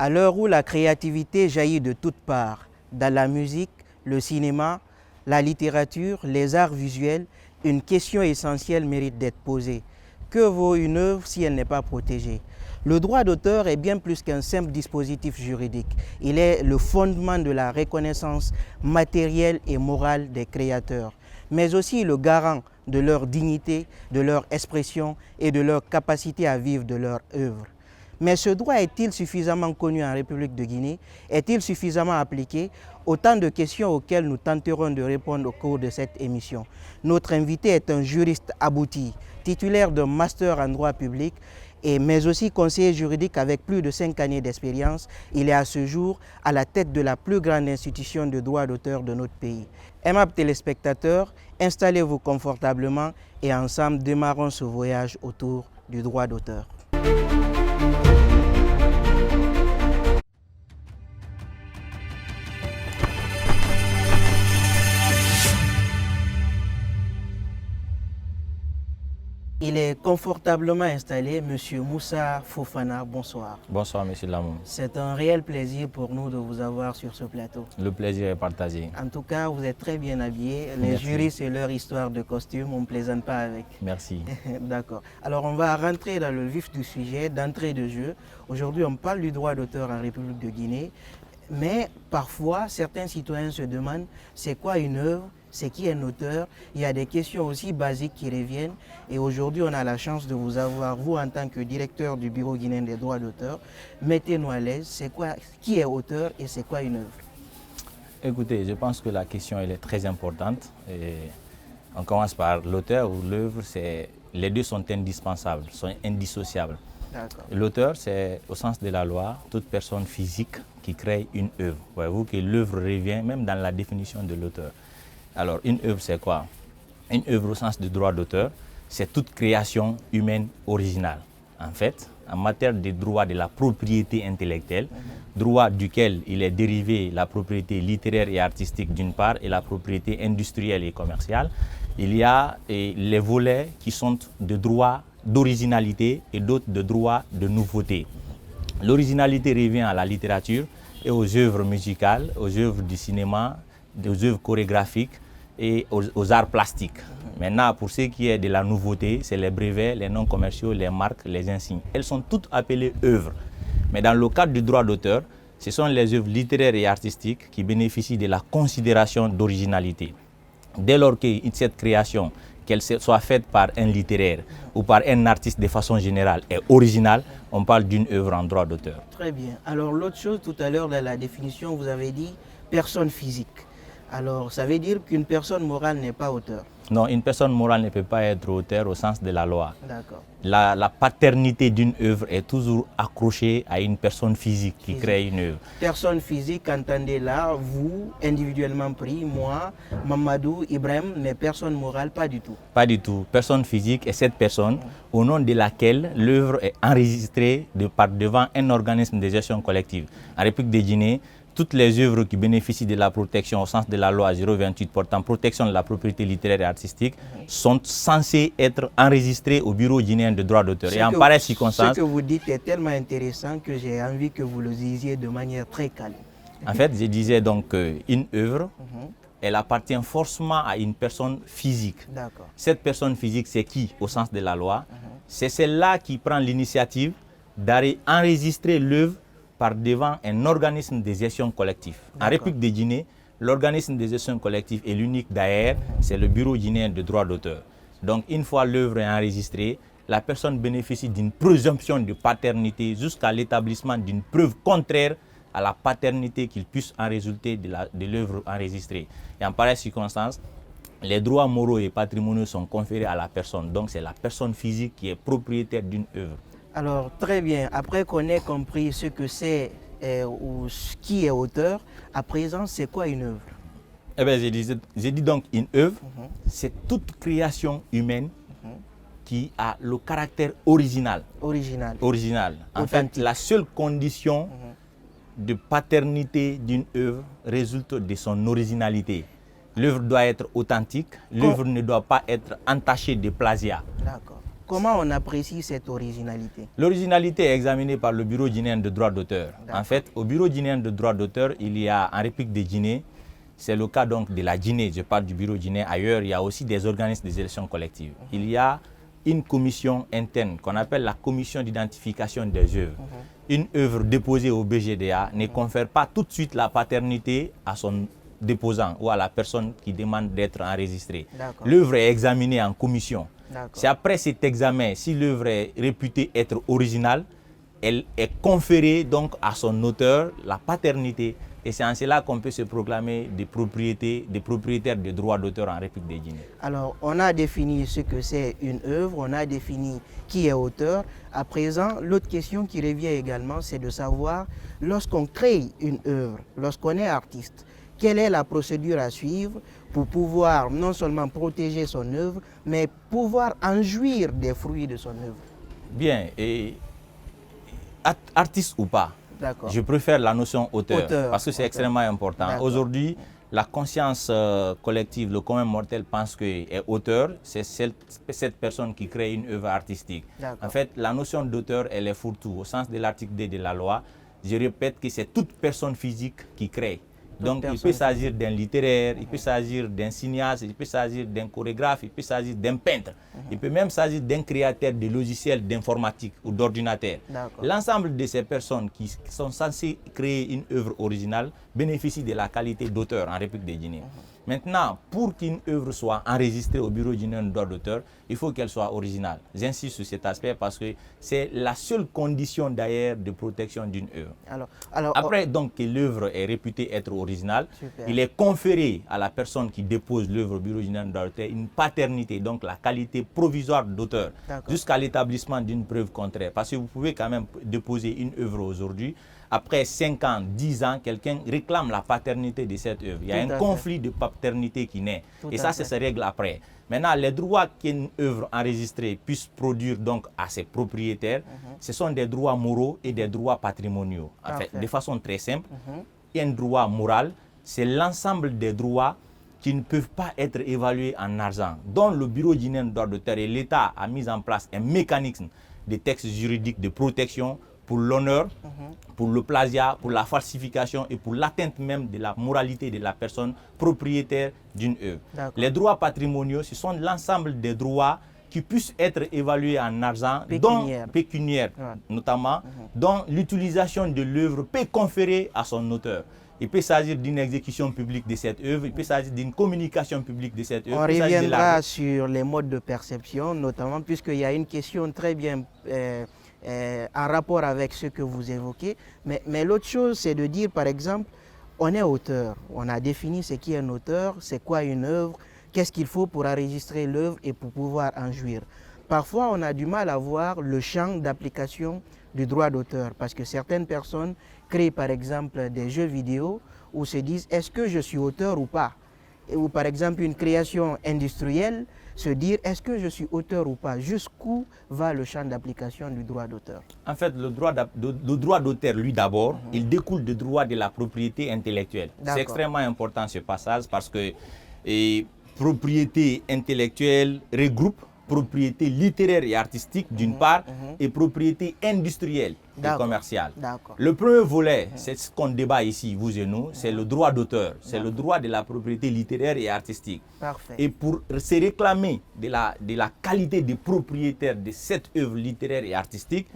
À l'heure où la créativité jaillit de toutes parts, dans la musique, le cinéma, la littérature, les arts visuels, une question essentielle mérite d'être posée. Que vaut une œuvre si elle n'est pas protégée? Le droit d'auteur est bien plus qu'un simple dispositif juridique. Il est le fondement de la reconnaissance matérielle et morale des créateurs, mais aussi le garant de leur dignité, de leur expression et de leur capacité à vivre de leur œuvre. Mais ce droit est-il suffisamment connu en République de Guinée? Est-il suffisamment appliqué? Autant de questions auxquelles nous tenterons de répondre au cours de cette émission. Notre invité est un juriste abouti, titulaire d'un master en droit public, mais aussi conseiller juridique avec plus de 5 années d'expérience. Il est à ce jour à la tête de la plus grande institution de droit d'auteur de notre pays. Aimables téléspectateurs, installez-vous confortablement et ensemble démarrons ce voyage autour du droit d'auteur. Il est confortablement installé, Monsieur Moussa Fofana, bonsoir. Bonsoir, Monsieur Lamou. C'est un réel plaisir pour nous de vous avoir sur ce plateau. Le plaisir est partagé. En tout cas, vous êtes très bien habillé. Les Merci. juristes et leur histoire de costume, on ne plaisante pas avec. Merci. D'accord. Alors, on va rentrer dans le vif du sujet, d'entrée de jeu. Aujourd'hui, on parle du droit d'auteur en République de Guinée. Mais parfois, certains citoyens se demandent c'est quoi une œuvre, c'est qui un auteur. Il y a des questions aussi basiques qui reviennent. Et aujourd'hui, on a la chance de vous avoir, vous en tant que directeur du Bureau guinéen des droits d'auteur. Mettez-nous à l'aise, c'est quoi, qui est auteur et c'est quoi une œuvre? Écoutez, je pense que la question elle est très importante. Et on commence par l'auteur ou l'œuvre. Les deux sont indispensables, sont indissociables. L'auteur, c'est au sens de la loi, toute personne physique qui crée une œuvre. Voyez-vous que l'œuvre revient même dans la définition de l'auteur. Alors, une œuvre, c'est quoi? Une œuvre au sens du droit d'auteur, c'est toute création humaine originale. En fait, en matière de droit de la propriété intellectuelle, droit duquel il est dérivé la propriété littéraire et artistique d'une part et la propriété industrielle et commerciale, il y a les volets qui sont de droit d'originalité et d'autres de droit de nouveauté. L'originalité revient à la littérature et aux œuvres musicales, aux œuvres du cinéma, aux œuvres chorégraphiques et aux arts plastiques. Maintenant, pour ce qui est de la nouveauté, c'est les brevets, les noms commerciaux, les marques, les insignes. Elles sont toutes appelées œuvres. Mais dans le cadre du droit d'auteur, ce sont les œuvres littéraires et artistiques qui bénéficient de la considération d'originalité. Dès lors que cette création, qu'elle soit faite par un littéraire ou par un artiste de façon générale, est originale, on parle d'une œuvre en droit d'auteur. Très bien. Alors l'autre chose, tout à l'heure dans la définition, vous avez dit personne physique. Alors ça veut dire qu'une personne morale n'est pas auteur? Non, une personne morale ne peut pas être auteur au sens de la loi. D'accord. La paternité d'une œuvre est toujours accrochée à une personne physique qui crée une œuvre. Personne physique, entendez là, vous, individuellement pris, moi, Mamadou, Ibrahim, mais personne morale, pas du tout. Pas du tout. Personne physique est cette personne au nom de laquelle l'œuvre est enregistrée devant un organisme de gestion collective. En République de Guinée, toutes les œuvres qui bénéficient de la protection au sens de la loi 028 portant protection de la propriété littéraire et artistique sont censées être enregistrées au Bureau guinéen de droit d'auteur. Et en pareille circonstance, ce que vous dites est tellement intéressant que j'ai envie que vous le disiez de manière très calme. En fait, je disais donc qu'une œuvre, elle appartient forcément à une personne physique. Cette personne physique, c'est qui au sens de la loi? C'est celle-là qui prend l'initiative d'enregistrer l'œuvre par devant un organisme de gestion collective. En République de Guinée, l'organisme de gestion collective est l'unique d'ailleurs, c'est le Bureau guinéen de droit d'auteur. Donc une fois l'œuvre est enregistrée, la personne bénéficie d'une présomption de paternité jusqu'à l'établissement d'une preuve contraire à la paternité qu'il puisse en résulter de l'œuvre enregistrée. Et en pareille circonstance, les droits moraux et patrimoniaux sont conférés à la personne. Donc c'est la personne physique qui est propriétaire d'une œuvre. Alors, très bien. Après qu'on ait compris ce que c'est ou qui est auteur, à présent, c'est quoi une œuvre? Eh bien, j'ai dit donc une œuvre, c'est toute création humaine qui a le caractère original. Original. En fait, la seule condition de paternité d'une œuvre résulte de son originalité. L'œuvre doit être authentique, l'œuvre ne doit pas être entachée de plagiat. D'accord. Comment on apprécie cette originalité? L'originalité est examinée par le Bureau guinéen de droit d'auteur. En fait, au Bureau guinéen de droit d'auteur, il y a en République de Guinée, c'est le cas donc de la Guinée, je parle du Bureau guinéen. Ailleurs, il y a aussi des organismes des élections collectives. Il y a une commission interne qu'on appelle la commission d'identification des œuvres. Une œuvre déposée au BGDA ne confère pas tout de suite la paternité à son déposant ou à la personne qui demande d'être enregistrée. L'œuvre est examinée en commission. C'est après cet examen, si l'œuvre est réputée être originale, elle est conférée donc à son auteur la paternité. Et c'est en cela qu'on peut se proclamer des propriétaires de droits d'auteur en République de Guinée. Alors, on a défini ce que c'est une œuvre, on a défini qui est auteur. À présent, l'autre question qui revient également, c'est de savoir, lorsqu'on crée une œuvre, lorsqu'on est artiste, quelle est la procédure à suivre pour pouvoir non seulement protéger son œuvre, mais pouvoir en jouir des fruits de son œuvre? Bien, et artiste ou pas, je préfère la notion auteur parce que c'est extrêmement important. Aujourd'hui, la conscience collective, le commun mortel pense qu'est auteur, c'est cette personne qui crée une œuvre artistique. En fait, la notion d'auteur, elle est fourre-tout. Au sens de l'article D de la loi, je répète que c'est toute personne physique qui crée. Donc, il peut s'agir d'un littéraire, il peut s'agir d'un cinéaste, il peut s'agir d'un chorégraphe, il peut s'agir d'un peintre. Il peut même s'agir d'un créateur de logiciels d'informatique ou d'ordinateur. L'ensemble de ces personnes qui sont censées créer une œuvre originale bénéficient de la qualité d'auteur en République de Guinée. Maintenant, pour qu'une œuvre soit enregistrée au Bureau guinéen de droit d'auteur, il faut qu'elle soit originale. J'insiste sur cet aspect parce que c'est la seule condition d'ailleurs de protection d'une œuvre. Après donc que l'œuvre est réputée être originale, il est conféré à la personne qui dépose l'œuvre au Bureau guinéen de droit d'auteur une paternité, donc la qualité provisoire d'auteur, jusqu'à l'établissement d'une preuve contraire. Parce que vous pouvez quand même déposer une œuvre aujourd'hui. Après 5 ans, 10 ans, quelqu'un réclame la paternité de cette œuvre. Il y a un conflit de paternité qui naît. Et ça se règle après. Maintenant, les droits qu'une œuvre enregistrée puisse produire donc à ses propriétaires, ce sont des droits moraux et des droits patrimoniaux. En fait, de façon très simple, un droit moral, c'est l'ensemble des droits qui ne peuvent pas être évalués en argent, dont le Bureau guinéen de droit d'auteur et l'État a mis en place un mécanisme de textes juridiques de protection pour l'honneur, pour le plagiat, pour la falsification et pour l'atteinte même de la moralité de la personne propriétaire d'une œuvre. Les droits patrimoniaux, ce sont l'ensemble des droits qui puissent être évalués en argent, pécuniaire notamment, dont l'utilisation de l'œuvre peut conférer à son auteur. Il peut s'agir d'une exécution publique de cette œuvre, il peut s'agir d'une communication publique de cette œuvre. On reviendra sur les modes de perception, notamment puisqu'il y a une question très bien en rapport avec ce que vous évoquez. Mais l'autre chose, c'est de dire, par exemple, on est auteur. On a défini ce qu'est un auteur, c'est quoi une œuvre, qu'est-ce qu'il faut pour enregistrer l'œuvre et pour pouvoir en jouir. Parfois, on a du mal à voir le champ d'application du droit d'auteur parce que certaines personnes créent, par exemple, des jeux vidéo où se disent, est-ce que je suis auteur ou pas? Ou par exemple, une création industrielle, se dire est-ce que je suis auteur ou pas, jusqu'où va le champ d'application du droit d'auteur? En fait, le droit d'auteur, lui d'abord, il découle du droit de la propriété intellectuelle. C'est extrêmement important ce passage parce que propriété intellectuelle regroupe propriété littéraire et artistique d'une part et propriété industrielle et commerciale. Le premier volet, c'est ce qu'on débat ici, vous et nous, c'est le droit d'auteur, c'est le droit de la propriété littéraire et artistique. Et pour se réclamer de la qualité de propriétaire de cette œuvre littéraire et artistique,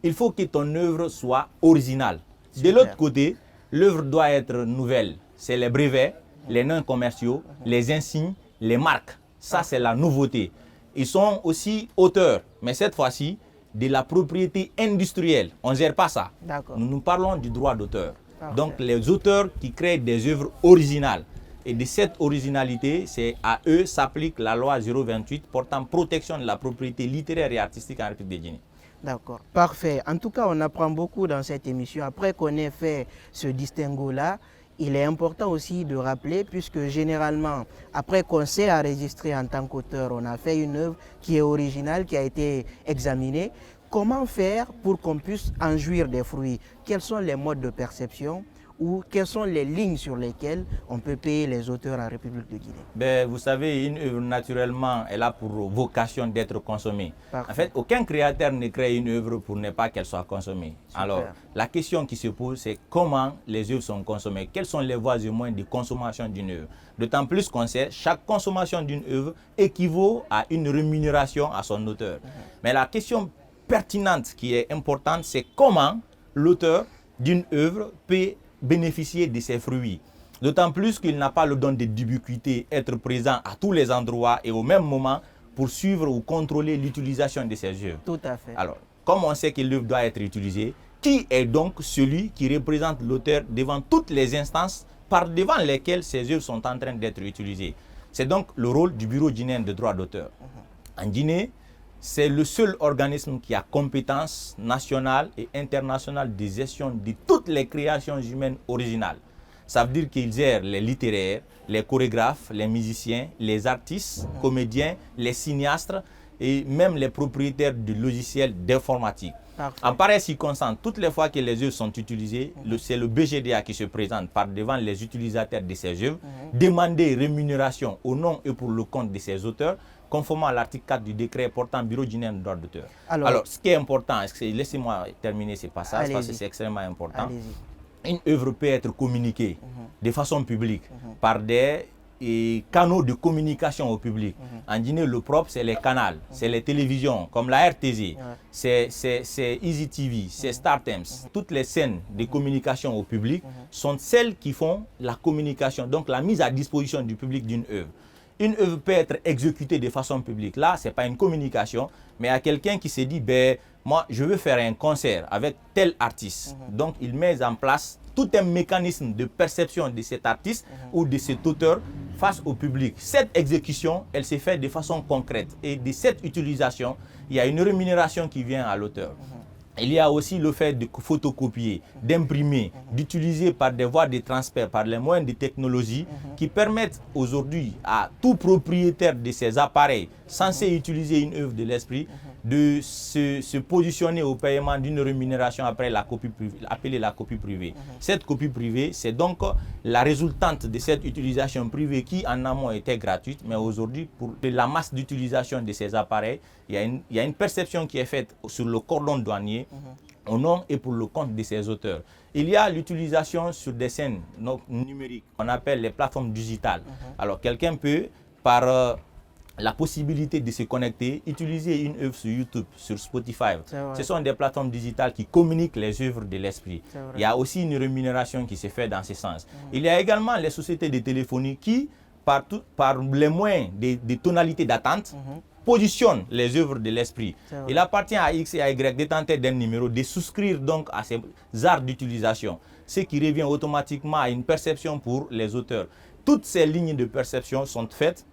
il faut que ton œuvre soit originale. De l'autre côté, l'œuvre doit être nouvelle. C'est les brevets, les noms commerciaux, les insignes, les marques. Ça, c'est la nouveauté. Ils sont aussi auteurs, mais cette fois-ci, de la propriété industrielle. On ne gère pas ça. Nous parlons du droit d'auteur. Donc, les auteurs qui créent des œuvres originales. Et de cette originalité, c'est à eux s'applique la loi 028 portant protection de la propriété littéraire et artistique en République de Guinée. D'accord, parfait. En tout cas, on apprend beaucoup dans cette émission. Après qu'on ait fait ce distinguo-là, il est important aussi de rappeler, puisque généralement, après qu'on s'est enregistré en tant qu'auteur, on a fait une œuvre qui est originale, qui a été examinée. Comment faire pour qu'on puisse en jouir des fruits? Quels sont les modes de perception ou quelles sont les lignes sur lesquelles on peut payer les auteurs en République de Guinée? Ben, vous savez, une œuvre, naturellement, elle a pour vocation d'être consommée. Parfait. En fait, aucun créateur ne crée une œuvre pour ne pas qu'elle soit consommée. Super. Alors, la question qui se pose, c'est comment les œuvres sont consommées. Quelles sont les voies et moyens de consommation d'une œuvre? D'autant plus qu'on sait, chaque consommation d'une œuvre équivaut à une rémunération à son auteur. Mais la question pertinente qui est importante, c'est comment l'auteur d'une œuvre peut bénéficier de ses fruits. D'autant plus qu'il n'a pas le don de d'ubiquité, être présent à tous les endroits et au même moment pour suivre ou contrôler l'utilisation de ses œuvres. Tout à fait. Alors, comme on sait que l'œuvre doit être utilisée, qui est donc celui qui représente l'auteur devant toutes les instances par devant lesquelles ses œuvres sont en train d'être utilisées? C'est donc le rôle du Bureau guinéen de droit d'auteur. En Guinée, c'est le seul organisme qui a compétence nationale et internationale de gestion de toutes les créations humaines originales. Ça veut dire qu'ils gèrent les littéraires, les chorégraphes, les musiciens, les artistes, comédiens, les cinéastes et même les propriétaires de logiciels d'informatique. En pareille circonstance, toutes les fois que les œuvres sont utilisées, c'est le BGDA qui se présente par devant les utilisateurs de ces œuvres, demander rémunération au nom et pour le compte de ses auteurs, conformément à l'article 4 du décret portant Bureau guinéen de droit d'auteur. Alors, ce qui est important, laissez-moi terminer ce passage parce que c'est extrêmement important. Une œuvre peut être communiquée de façon publique par des canaux de communication au public. En Guinée, le propre, c'est les canaux, c'est les télévisions, comme la RTZ, c'est Easy TV, c'est Star Times. Toutes les scènes de communication au public sont celles qui font la communication, donc la mise à disposition du public d'une œuvre. Une œuvre peut être exécutée de façon publique. Là, ce n'est pas une communication, mais à quelqu'un qui se dit, ben, moi, je veux faire un concert avec tel artiste. Donc, il met en place tout un mécanisme de perception de cet artiste ou de cet auteur face au public. Cette exécution, elle s'est faite de façon concrète. Et de cette utilisation, il y a une rémunération qui vient à l'auteur. Il y a aussi le fait de photocopier, d'imprimer, d'utiliser par des voies de transfert, par les moyens de technologie qui permettent aujourd'hui à tout propriétaire de ces appareils censés utiliser une œuvre de l'esprit de se positionner au paiement d'une rémunération après la copie privée, appelée la copie privée. Cette copie privée, c'est donc la résultante de cette utilisation privée qui en amont était gratuite, mais aujourd'hui, pour la masse d'utilisation de ces appareils, il y a une perception qui est faite sur le cordon douanier au nom et pour le compte de ses auteurs. Il y a l'utilisation sur des scènes numériques, on appelle les plateformes digitales. Alors quelqu'un peut, par la possibilité de se connecter, utiliser une œuvre sur YouTube, sur Spotify. Ce sont des plateformes digitales qui communiquent les œuvres de l'esprit. Il y a aussi une rémunération qui se fait dans ce sens. Il y a également les sociétés de téléphonie qui, par les moyens de tonalités d'attente, positionnent les œuvres de l'esprit. Il appartient à X et à Y, détenteurs d'un numéro, de souscrire donc à ces arts d'utilisation, ce qui revient automatiquement à une perception pour les auteurs. Toutes ces lignes de perception sont faites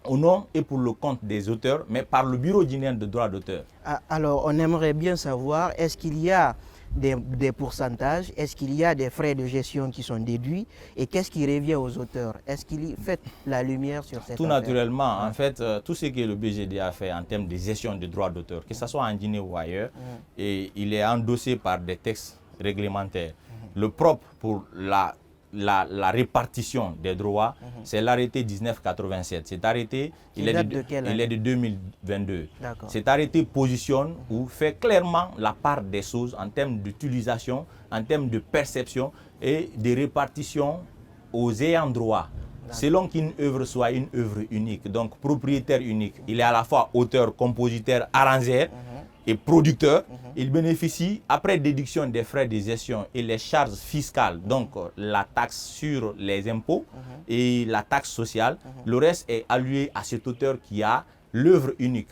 au nom et pour le compte des auteurs, mais par le Bureau guinéen de droit d'auteur. Alors, on aimerait bien savoir, est-ce qu'il y a des pourcentages, est-ce qu'il y a des frais de gestion qui sont déduits et qu'est-ce qui revient aux auteurs? Est-ce qu'il fait la lumière sur cette Tout affaire? Naturellement, en fait, tout ce que le BGD a fait en termes de gestion de droit d'auteur, que ce soit en Guinée ou ailleurs, et il est endossé par des textes réglementaires. Le propre pour la répartition des droits, c'est l'arrêté 1987. Cet arrêté, il est de 2022. Cet arrêté positionne ou fait clairement la part des choses en termes d'utilisation, en termes de perception et de répartition aux ayants droit. Selon qu'une œuvre soit une œuvre unique, donc propriétaire unique, il est à la fois auteur, compositeur, arrangeur et producteur. Il bénéficie, après déduction des frais de gestion et les charges fiscales, donc la taxe sur les impôts et la taxe sociale, le reste est alloué à cet auteur qui a l'œuvre unique.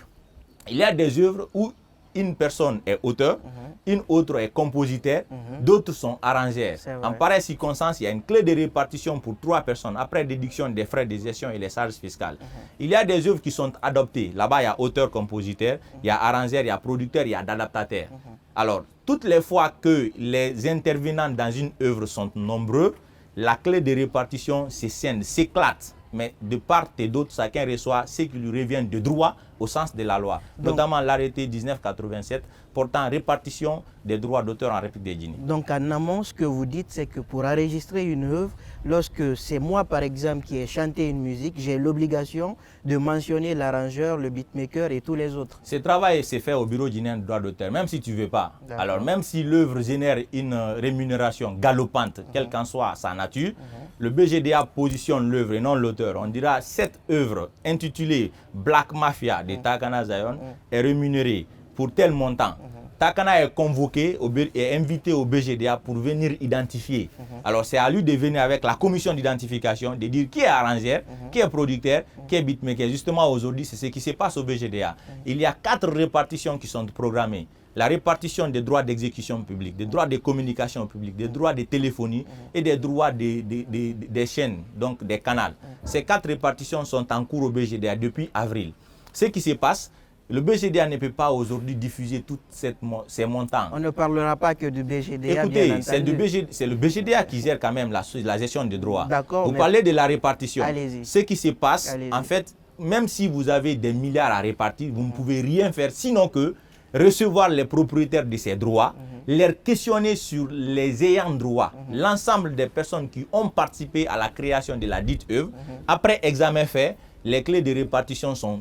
Il y a des œuvres où une personne est auteur, une autre est compositeur, d'autres sont arrangeurs. En pareille circonstance, il y a une clé de répartition pour 3 personnes après déduction des frais de gestion et les charges fiscales. Il y a des œuvres qui sont adoptées. Là-bas, il y a auteur-compositeur, il y a arrangeur, il y a producteur, il y a adaptateur. Alors, toutes les fois que les intervenants dans une œuvre sont nombreux, la clé de répartition se scinde, s'éclate mais de part et d'autre, chacun reçoit ce qui lui revient de droit au sens de la loi, notamment l'arrêté 1987 portant répartition des droits d'auteur en République de Guinée. Donc en amont, ce que vous dites, c'est que pour enregistrer une œuvre, lorsque c'est moi par exemple qui ai chanté une musique, j'ai l'obligation de mentionner l'arrangeur, le beatmaker et tous les autres. Ce travail s'est fait au bureau guinéen de droit d'auteur, même si tu ne veux pas. Alors même si l'œuvre génère une rémunération galopante, quelle qu'en soit sa nature, le BGDA positionne l'œuvre et non l'auteur. On dira cette œuvre intitulée Black Mafia de Takana Zion est rémunérée pour tel montant. Takana est convoqué et invité au BGDA pour venir identifier. Alors c'est à lui de venir avec la commission d'identification, de dire qui est arrangeur, qui est producteur, qui est beatmaker. Justement aujourd'hui, c'est ce qui se passe au BGDA. Il y a 4 répartitions qui sont programmées. La répartition des droits d'exécution publique, des droits de communication publique, des droits de téléphonie et des droits des chaînes, donc des canaux. Ces 4 répartitions sont en cours au BGDA depuis avril. Ce qui se passe, le BGDA ne peut pas aujourd'hui diffuser tous ces montants. On ne parlera pas que du BGDA. Écoutez, c'est le BGDA qui gère quand même la gestion des droits. Vous mais... parlez de la répartition. Allez-y. Ce qui se passe, en fait, même si vous avez des milliards à répartir, vous ne pouvez rien faire sinon que recevoir les propriétaires de ces droits, leur questionner sur les ayants droit, l'ensemble des personnes qui ont participé à la création de la dite œuvre. Après examen fait, les clés de répartition sont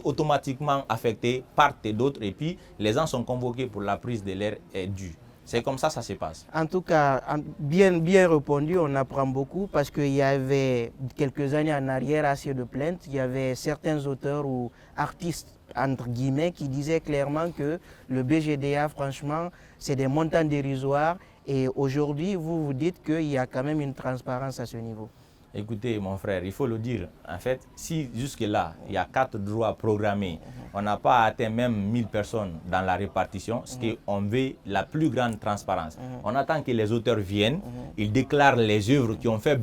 automatiquement affectées part et d'autre et puis les gens sont convoqués pour la prise de l'air due. C'est comme ça se passe. En tout cas, bien répondu, on apprend beaucoup parce qu'il y avait quelques années en arrière assez de plaintes. Il y avait certains auteurs ou artistes, entre guillemets, qui disaient clairement que le BGDA, franchement, c'est des montants dérisoires. Et aujourd'hui, vous dites qu'il y a quand même une transparence à ce niveau. Écoutez, mon frère, il faut le dire. En fait, si jusque-là, il y a 4 droits programmés, on n'a pas atteint même 1000 personnes dans la répartition, ce qu'on veut la plus grande transparence. On attend que les auteurs viennent, ils déclarent les œuvres qui ont fait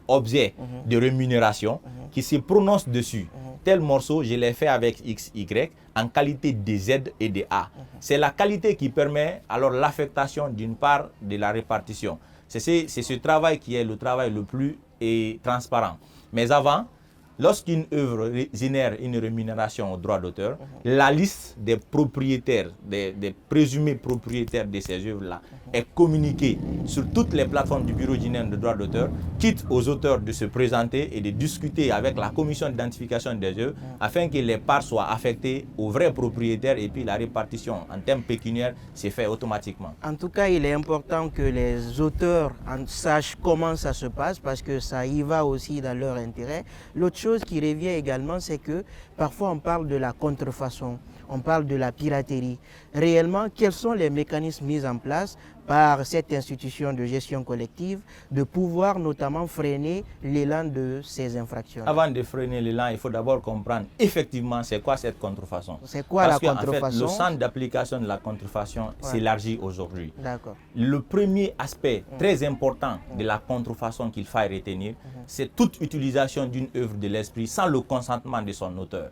objet de rémunération, qui se prononcent dessus. Tel morceau, je l'ai fait avec XY en qualité de Z et de A. C'est la qualité qui permet alors l'affectation d'une part de la répartition. C'est ce travail qui est le travail le plus transparent. Mais avant, lorsqu'une œuvre génère une rémunération au droit d'auteur, la liste des propriétaires, des présumés propriétaires de ces œuvres-là est communiquée sur toutes les plateformes du Bureau guinéen de droit d'auteur, quitte aux auteurs de se présenter et de discuter avec la commission d'identification des œuvres afin que les parts soient affectées aux vrais propriétaires et puis la répartition en termes pécuniaires s'est fait automatiquement. En tout cas, il est important que les auteurs sachent comment ça se passe parce que ça y va aussi dans leur intérêt. L'autre chose qui revient également, c'est que parfois on parle de la contrefaçon, on parle de la piraterie. Réellement, quels sont les mécanismes mis en place par cette institution de gestion collective de pouvoir notamment freiner l'élan de ces infractions? Avant de freiner l'élan, il faut d'abord comprendre effectivement c'est quoi cette contrefaçon. C'est quoi la contrefaçon? Parce que le centre d'application de la contrefaçon s'élargit aujourd'hui. D'accord. Le premier aspect très important de la contrefaçon qu'il faut retenir, c'est toute utilisation d'une œuvre de l'esprit sans le consentement de son auteur.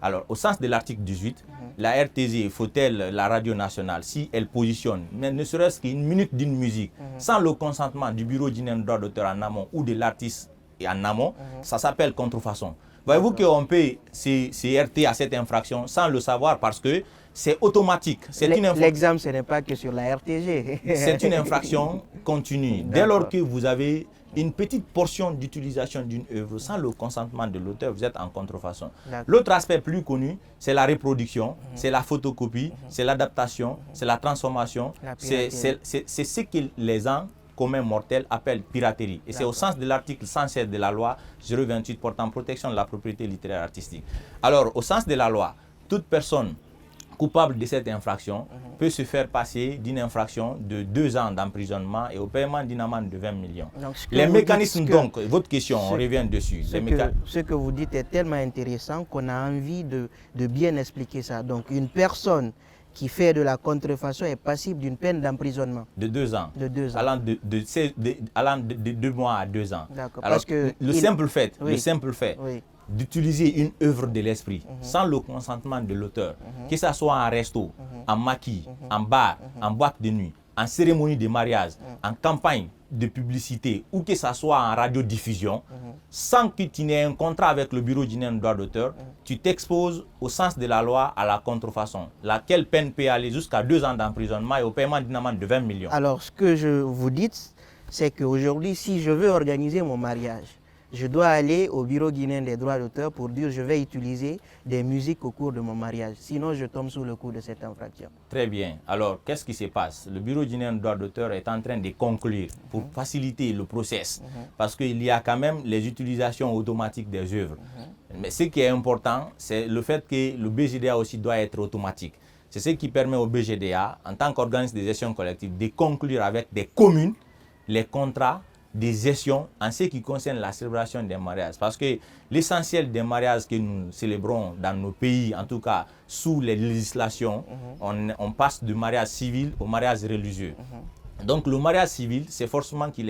Alors, au sens de l'article 18, la RTZ, faut-elle, la radio nationale, si elle positionne, mais ne serait-ce qu'une minute d'une musique, sans le consentement du bureau guinéen de droit d'auteur en amont ou de l'artiste en amont, ça s'appelle contrefaçon. Voyez-vous qu'on peut CRT à cette infraction sans le savoir parce que c'est automatique. L'exemple, ce n'est pas que sur la RTG. C'est une infraction continue. Dès lors que vous avez une petite portion d'utilisation d'une œuvre sans le consentement de l'auteur, vous êtes en contrefaçon. L'autre aspect plus connu, c'est la reproduction, c'est la photocopie, c'est l'adaptation, c'est la transformation, c'est ce que les gens communs mortels appellent piraterie. Et c'est au sens de l'article 107 de la loi 028 portant protection de la propriété littéraire artistique. Alors, au sens de la loi, toute personne coupable de cette infraction peut se faire passer d'une infraction de 2 ans d'emprisonnement et au paiement d'une amende de 20 millions. Donc, les mécanismes, donc, votre question, on revient dessus. Ce que vous dites est tellement intéressant qu'on a envie de bien expliquer ça. Donc, une personne qui fait de la contrefaçon est passible d'une peine d'emprisonnement. De 2 ans. De 2 ans. Allant de 2 mois à 2 ans. D'accord. Alors, le simple fait d'utiliser une œuvre de l'esprit sans le consentement de l'auteur, que ce soit en resto, en maquis, en bar, en boîte de nuit, en cérémonie de mariage, en campagne de publicité ou que ça soit en radiodiffusion, sans que tu n'aies un contrat avec le bureau guinéen de droit d'auteur, tu t'exposes au sens de la loi à la contrefaçon, laquelle peine peut aller jusqu'à 2 ans d'emprisonnement et au paiement d'une amende de 20 millions. Alors, ce que je vous dis, c'est qu'aujourd'hui, si je veux organiser mon mariage, je dois aller au bureau guinéen des droits d'auteur pour dire je vais utiliser des musiques au cours de mon mariage. Sinon, je tombe sous le coup de cette infraction. Très bien. Alors, qu'est-ce qui se passe? Le bureau guinéen des droits d'auteur est en train de conclure pour faciliter le process. Parce qu'il y a quand même les utilisations automatiques des œuvres. Mais ce qui est important, c'est le fait que le BGDA aussi doit être automatique. C'est ce qui permet au BGDA, en tant qu'organisme de gestion collective, de conclure avec des communes les contrats de gestion en ce qui concerne la célébration des mariages. Parce que l'essentiel des mariages que nous célébrons dans nos pays, en tout cas sous les législations, on passe du mariage civil au mariage religieux. Donc le mariage civil, c'est forcément qu'il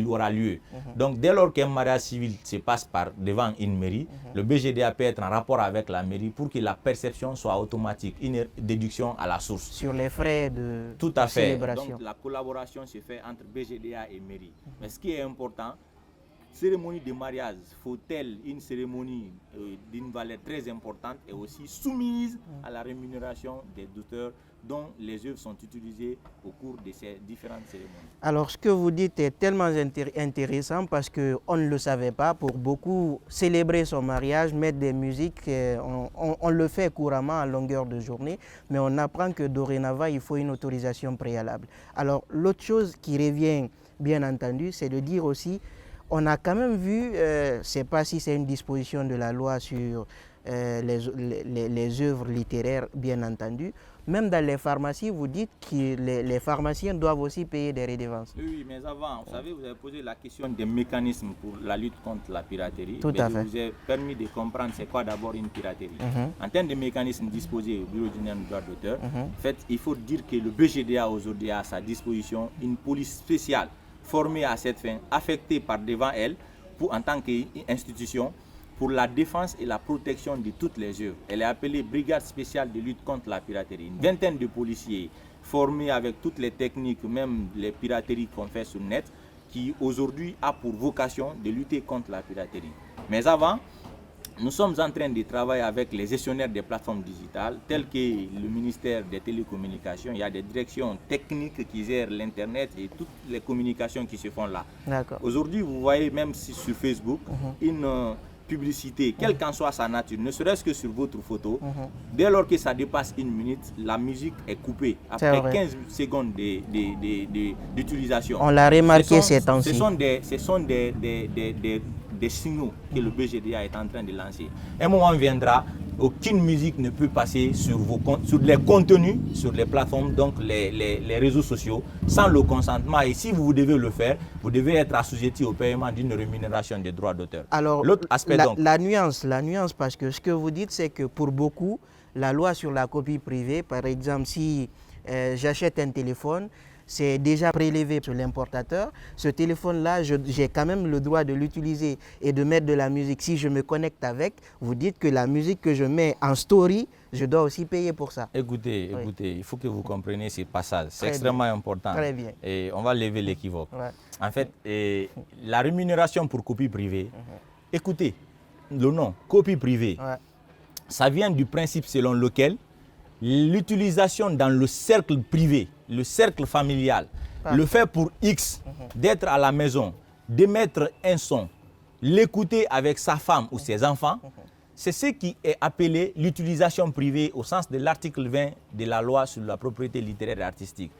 aura lieu. Donc dès lors qu'un mariage civil se passe devant une mairie, le BGDA peut être en rapport avec la mairie pour que la perception soit automatique, une déduction à la source. Sur les frais de Tout à fait. célébration. Donc la collaboration se fait entre BGDA et mairie. Mais ce qui est important, cérémonie de mariage, faut-elle une cérémonie d'une valeur très importante et aussi soumise à la rémunération des auteurs dont les œuvres sont utilisées au cours de ces différentes cérémonies. Alors, ce que vous dites est tellement intéressant parce qu'on ne le savait pas. Pour beaucoup, célébrer son mariage, mettre des musiques, on le fait couramment à longueur de journée, mais on apprend que dorénavant, il faut une autorisation préalable. Alors, l'autre chose qui revient, bien entendu, c'est de dire aussi, on a quand même vu, je ne sais pas si c'est une disposition de la loi sur les œuvres littéraires, bien entendu. Même dans les pharmacies, vous dites que les pharmaciens doivent aussi payer des redevances. Oui, mais avant, vous savez, vous avez posé la question des mécanismes pour la lutte contre la piraterie. Tout à fait. Je vous ai permis de comprendre c'est quoi d'abord une piraterie. En termes de mécanismes disposés au Bureau guinéen du droit d'auteur, en fait, il faut dire que le BGDA aujourd'hui a à sa disposition une police spéciale formée à cette fin, affectée par devant elle, en tant qu'institution, pour la défense et la protection de toutes les œuvres. Elle est appelée Brigade spéciale de lutte contre la piraterie. Une vingtaine de policiers formés avec toutes les techniques, même les pirateries qu'on fait sur le net, qui aujourd'hui a pour vocation de lutter contre la piraterie. Mais avant, nous sommes en train de travailler avec les gestionnaires des plateformes digitales, tels que le ministère des Télécommunications. Il y a des directions techniques qui gèrent l'Internet et toutes les communications qui se font là. Aujourd'hui, vous voyez même si sur Facebook, une publicité, quelle qu'en soit sa nature, ne serait-ce que sur votre photo, dès lors que ça dépasse 1 minute, la musique est coupée. Après 15 secondes d'utilisation. On l'a remarqué ces temps-ci. Ce sont des signaux que le BGDA est en train de lancer. Un moment viendra, aucune musique ne peut passer sur les contenus, sur les plateformes, donc les réseaux sociaux, sans le consentement. Et si vous devez le faire, vous devez être assujetti au paiement d'une rémunération des droits d'auteur. Alors, l'autre aspect la nuance, parce que ce que vous dites, c'est que pour beaucoup, la loi sur la copie privée, par exemple, si j'achète un téléphone, c'est déjà prélevé sur l'importateur. Ce téléphone-là, j'ai quand même le droit de l'utiliser et de mettre de la musique. Si je me connecte avec, vous dites que la musique que je mets en story, je dois aussi payer pour ça. Écoutez, il faut que vous compreniez ces passages. C'est extrêmement important. Très bien. Et on va lever l'équivoque. En fait, la rémunération pour copie privée, écoutez, le nom, copie privée, ça vient du principe selon lequel l'utilisation dans le cercle privé, le cercle familial, le fait pour X d'être à la maison, d'émettre un son, l'écouter avec sa femme ou ses enfants, c'est ce qui est appelé l'utilisation privée au sens de l'article 20 de la loi sur la propriété littéraire et artistique.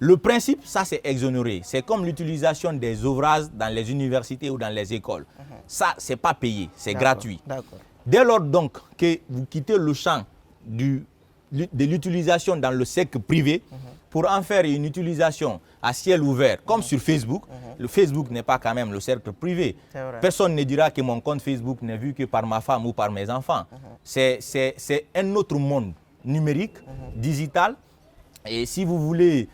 Le principe, ça c'est exonéré. C'est comme l'utilisation des ouvrages dans les universités ou dans les écoles. Ça, c'est pas payé, c'est gratuit. Dès lors donc que vous quittez le champ de l'utilisation dans le cercle privé pour en faire une utilisation à ciel ouvert, comme sur Facebook, le Facebook n'est pas quand même le cercle privé. Personne ne dira que mon compte Facebook n'est vu que par ma femme ou par mes enfants. C'est un autre monde numérique, digital, et si vous voulez,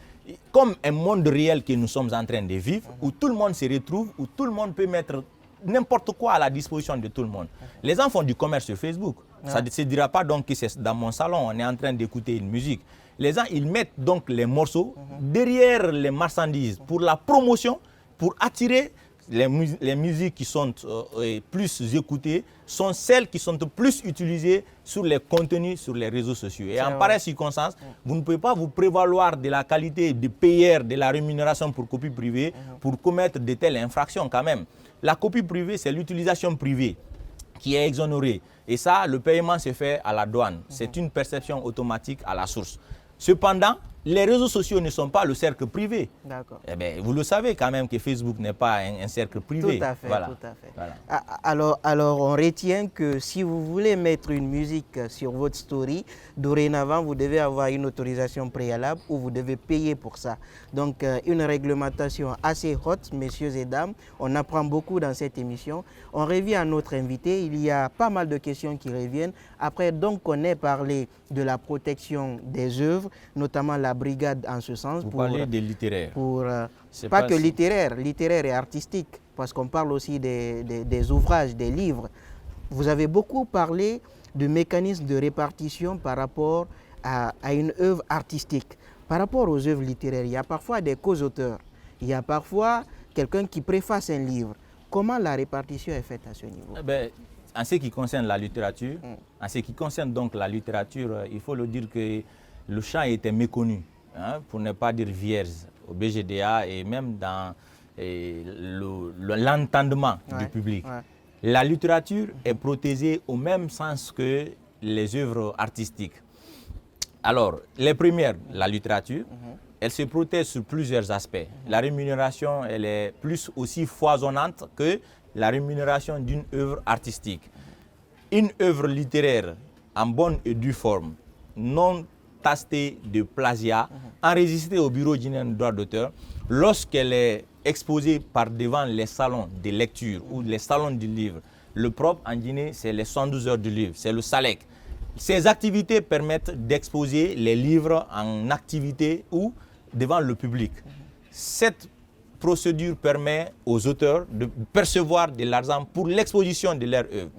comme un monde réel que nous sommes en train de vivre, où tout le monde se retrouve, où tout le monde peut mettre n'importe quoi à la disposition de tout le monde. Les gens font du commerce sur Facebook. Ça ne se dira pas donc que c'est dans mon salon, on est en train d'écouter une musique. Les gens, ils mettent donc les morceaux derrière les marchandises pour la promotion, pour attirer les musiques qui sont plus écoutées, sont celles qui sont plus utilisées sur les contenus sur les réseaux sociaux. Et en pareille circonstance, vous ne pouvez pas vous prévaloir de la qualité de payeur, de la rémunération pour copie privée, pour commettre de telles infractions quand même. La copie privée, c'est l'utilisation privée qui est exonérée. Et ça, le paiement se fait à la douane. C'est une perception automatique à la source. Cependant, les réseaux sociaux ne sont pas le cercle privé. D'accord. Eh bien, vous le savez quand même que Facebook n'est pas un cercle privé. Tout à fait, voilà. tout à fait. Voilà. Alors, on retient que si vous voulez mettre une musique sur votre story, dorénavant, vous devez avoir une autorisation préalable ou vous devez payer pour ça. Donc, une réglementation assez haute, messieurs et dames. On apprend beaucoup dans cette émission. On revient à notre invité. Il y a pas mal de questions qui reviennent. Après, donc, on ait parlé de la protection des œuvres, notamment la brigade en ce sens. Vous parlez des littéraires. Pas que littéraire et artistique, parce qu'on parle aussi des ouvrages, des livres. Vous avez beaucoup parlé du mécanisme de répartition par rapport à une œuvre artistique. Par rapport aux œuvres littéraires, il y a parfois des co-auteurs, il y a parfois quelqu'un qui préface un livre. Comment la répartition est faite à ce niveau? En ce qui concerne la littérature, il faut le dire que le champ était méconnu, hein, pour ne pas dire vierge, au BGDA et même dans l'entendement du public. Ouais. La littérature est protégée au même sens que les œuvres artistiques. Alors, les premières, la littérature, elle se protège sur plusieurs aspects. La rémunération, elle est plus aussi foisonnante que la rémunération d'une œuvre artistique. Une œuvre littéraire en bonne et due forme, non tastée de plagiat, enregistrée au bureau guinéen de droit d'auteur, lorsqu'elle est exposée par devant les salons de lecture ou les salons du livre. Le propre en Guinée, c'est les 112 heures du livre, c'est le SALEC. Ces activités permettent d'exposer les livres en activité ou devant le public. Cette procédure permet aux auteurs de percevoir de l'argent pour l'exposition de leurs œuvres.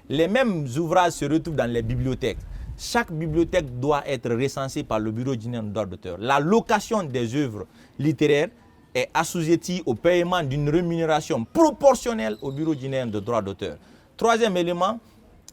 Les mêmes ouvrages se retrouvent dans les bibliothèques. Chaque bibliothèque doit être recensée par le bureau guinéen de droit d'auteur. La location des œuvres littéraires est assujettie au paiement d'une rémunération proportionnelle au bureau guinéen de droit d'auteur. Troisième élément,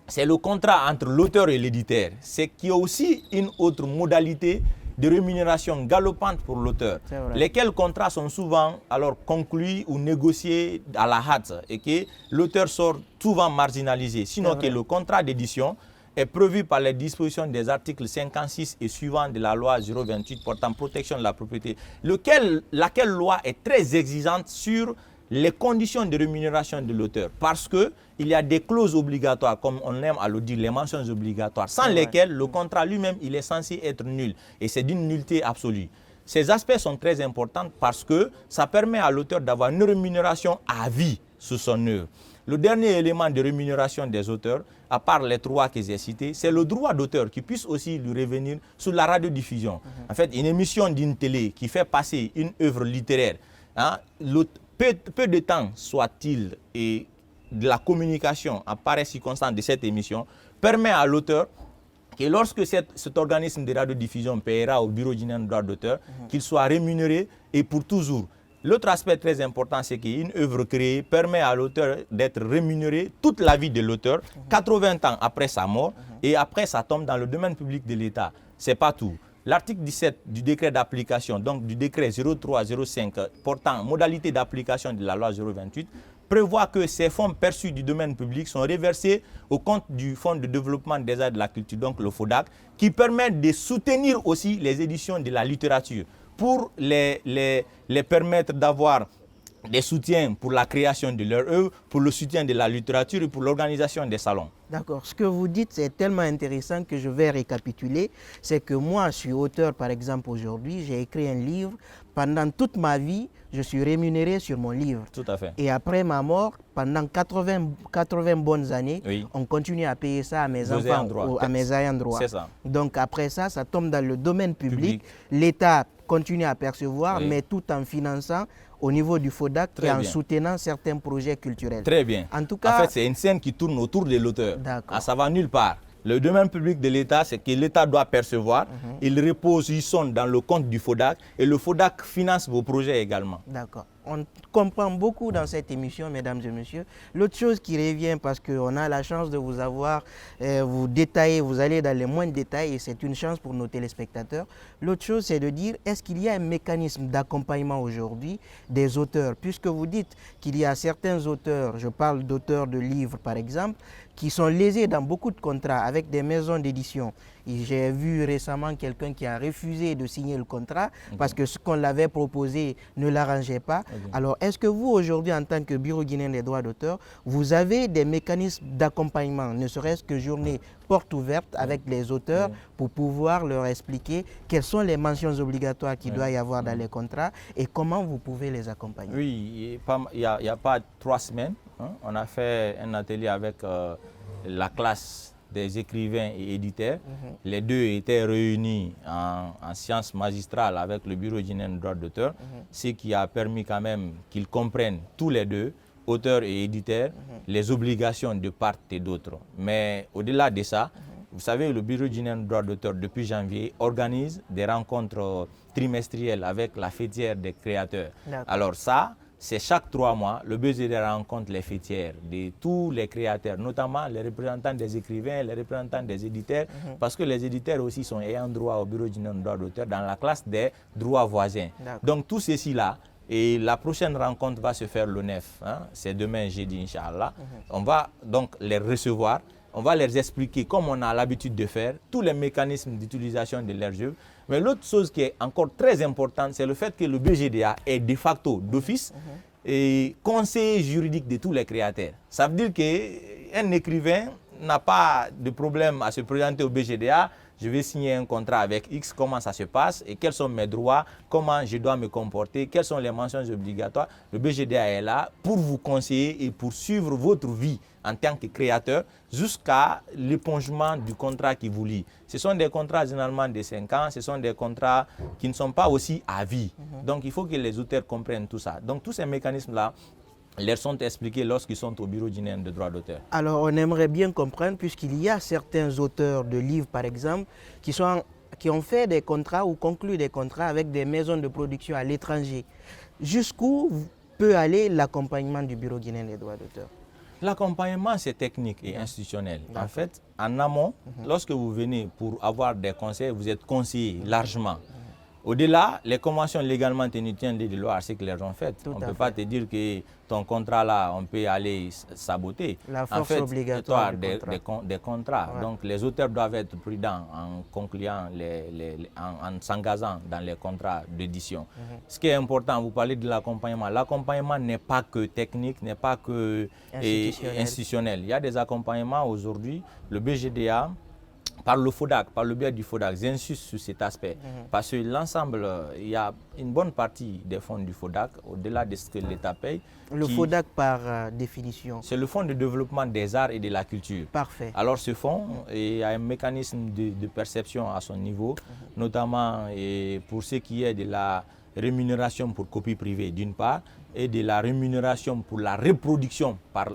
c'est le contrat entre l'auteur et l'éditeur. C'est qu'il y a aussi une autre modalité de rémunération galopante pour l'auteur, lesquels contrats sont souvent alors conclus ou négociés à la hâte et que l'auteur sort souvent marginalisé. Sinon que le contrat d'édition est prévu par les dispositions des articles 56 et suivants de la loi 028 portant protection de la propriété, laquelle loi est très exigeante sur les conditions de rémunération de l'auteur, parce qu'il y a des clauses obligatoires, comme on aime à le dire, les mentions obligatoires, sans lesquelles le contrat lui-même il est censé être nul, et c'est d'une nullité absolue. Ces aspects sont très importants parce que ça permet à l'auteur d'avoir une rémunération à vie sur son œuvre. Le dernier élément de rémunération des auteurs, à part les trois que j'ai cités, c'est le droit d'auteur qui puisse aussi lui revenir sur la radiodiffusion. En fait, une émission d'une télé qui fait passer une œuvre littéraire, hein, peu de temps soit-il et de la communication en pareille circonstance de cette émission permet à l'auteur que lorsque cet organisme de radiodiffusion paiera au bureau guinéen de droit d'auteur, qu'il soit rémunéré et pour toujours. L'autre aspect très important, c'est qu'une œuvre créée permet à l'auteur d'être rémunéré toute la vie de l'auteur, 80 ans après sa mort, et après ça tombe dans le domaine public de l'État. Ce n'est pas tout. L'article 17 du décret d'application, donc du décret 0305 portant modalité d'application de la loi 028, prévoit que ces fonds perçus du domaine public sont reversés au compte du Fonds de développement des arts et de la culture, donc le FODAC, qui permet de soutenir aussi les éditions de la littérature pour les permettre d'avoir des soutiens pour la création de leur œuvre, pour le soutien de la littérature et pour l'organisation des salons. D'accord. Ce que vous dites, c'est tellement intéressant que je vais récapituler. C'est que moi, je suis auteur, par exemple, aujourd'hui. J'ai écrit un livre. Pendant toute ma vie, je suis rémunéré sur mon livre. Tout à fait. Et après ma mort, pendant 80 bonnes années, on continue à payer ça à mes enfants, à mes ayants droit. C'est ça. Donc après ça, ça tombe dans le domaine public. L'État continue à percevoir, mais tout en finançant au niveau du FODAC et en soutenant certains projets culturels. Très bien. En tout cas, en fait, c'est une scène qui tourne autour de l'auteur. Ça va nulle part. Le domaine public de l'État, c'est que l'État doit percevoir. Ils sont dans le compte du FODAC et le FODAC finance vos projets également. D'accord. On comprend beaucoup dans cette émission, mesdames et messieurs. L'autre chose qui revient, parce qu'on a la chance de vous avoir, vous détailler, vous allez dans les moindres détails et c'est une chance pour nos téléspectateurs. L'autre chose, c'est de dire, est-ce qu'il y a un mécanisme d'accompagnement aujourd'hui des auteurs? Puisque vous dites qu'il y a certains auteurs, je parle d'auteurs de livres par exemple, qui sont lésés dans beaucoup de contrats avec des maisons d'édition. J'ai vu récemment quelqu'un qui a refusé de signer le contrat parce que ce qu'on l'avait proposé ne l'arrangeait pas. Alors, est-ce que vous, aujourd'hui, en tant que Bureau guinéen des droits d'auteur, vous avez des mécanismes d'accompagnement, ne serait-ce que journée porte ouverte avec les auteurs pour pouvoir leur expliquer quelles sont les mentions obligatoires qu'il doit y avoir dans les contrats et comment vous pouvez les accompagner? Oui, il n'y a pas 3 semaines, on a fait un atelier avec la classe des écrivains et éditeurs. Les deux étaient réunis en sciences magistrales avec le Bureau guinéen des droits d'auteur, ce qui a permis quand même qu'ils comprennent tous les deux, auteurs et éditeurs, les obligations de part et d'autre. Mais au-delà de ça, vous savez, le Bureau guinéen des droits d'auteur, depuis janvier, organise des rencontres trimestrielles avec la fêtière des créateurs. Alors ça, c'est chaque 3 mois, le BGD rencontre les fêtières de tous les créateurs, notamment les représentants des écrivains, les représentants des éditeurs, parce que les éditeurs aussi sont ayant droit au Bureau guinéen des droits d'auteur dans la classe des droits voisins. Donc tout ceci-là, et la prochaine rencontre va se faire le 9, c'est demain jeudi, Inch'Allah. On va donc les recevoir, on va leur expliquer, comme on a l'habitude de faire, tous les mécanismes d'utilisation de leurs œuvres. Mais l'autre chose qui est encore très importante, c'est le fait que le BGDA est de facto d'office et conseiller juridique de tous les créateurs. Ça veut dire qu'un écrivain n'a pas de problème à se présenter au BGDA. Je vais signer un contrat avec X, comment ça se passe et quels sont mes droits, comment je dois me comporter, quelles sont les mentions obligatoires. Le BGDA est là pour vous conseiller et pour suivre votre vie en tant que créateur jusqu'à l'épongement du contrat qui vous lie. Ce sont des contrats généralement de 5 ans, ce sont des contrats qui ne sont pas aussi à vie. Donc il faut que les auteurs comprennent tout ça. Donc tous ces mécanismes-là leur sont expliqués lorsqu'ils sont au Bureau guinéen de droits d'auteur. Alors on aimerait bien comprendre, puisqu'il y a certains auteurs de livres par exemple, qui ont fait des contrats ou conclu des contrats avec des maisons de production à l'étranger. Jusqu'où peut aller l'accompagnement du Bureau guinéen des droits d'auteur? L'accompagnement, c'est technique et institutionnel. En fait, en amont, lorsque vous venez pour avoir des conseils, vous êtes conseillé largement. Au-delà, les conventions légalement tenues tiennent des lois à ce qu'elles ont fait. On ne peut pas te dire que ton contrat là, on peut aller saboter. La force obligatoire des contrats. Ouais. Donc les auteurs doivent être prudents en concluant, en s'engageant dans les contrats d'édition. Ce qui est important, vous parlez de l'accompagnement. L'accompagnement n'est pas que technique, n'est pas que institutionnel. Il y a des accompagnements aujourd'hui. Le BGDA, par le FODAC, par le biais du FODAC, j'insiste sur cet aspect. Parce que l'ensemble, il y a une bonne partie des fonds du FODAC, au-delà de ce que l'État paye. Le FODAC par définition? C'est le Fonds de développement des arts et de la culture. Parfait. Alors ce fonds, il y a un mécanisme de perception à son niveau, notamment pour ce qui est de la rémunération pour copie privée d'une part, et de la rémunération pour la reproduction par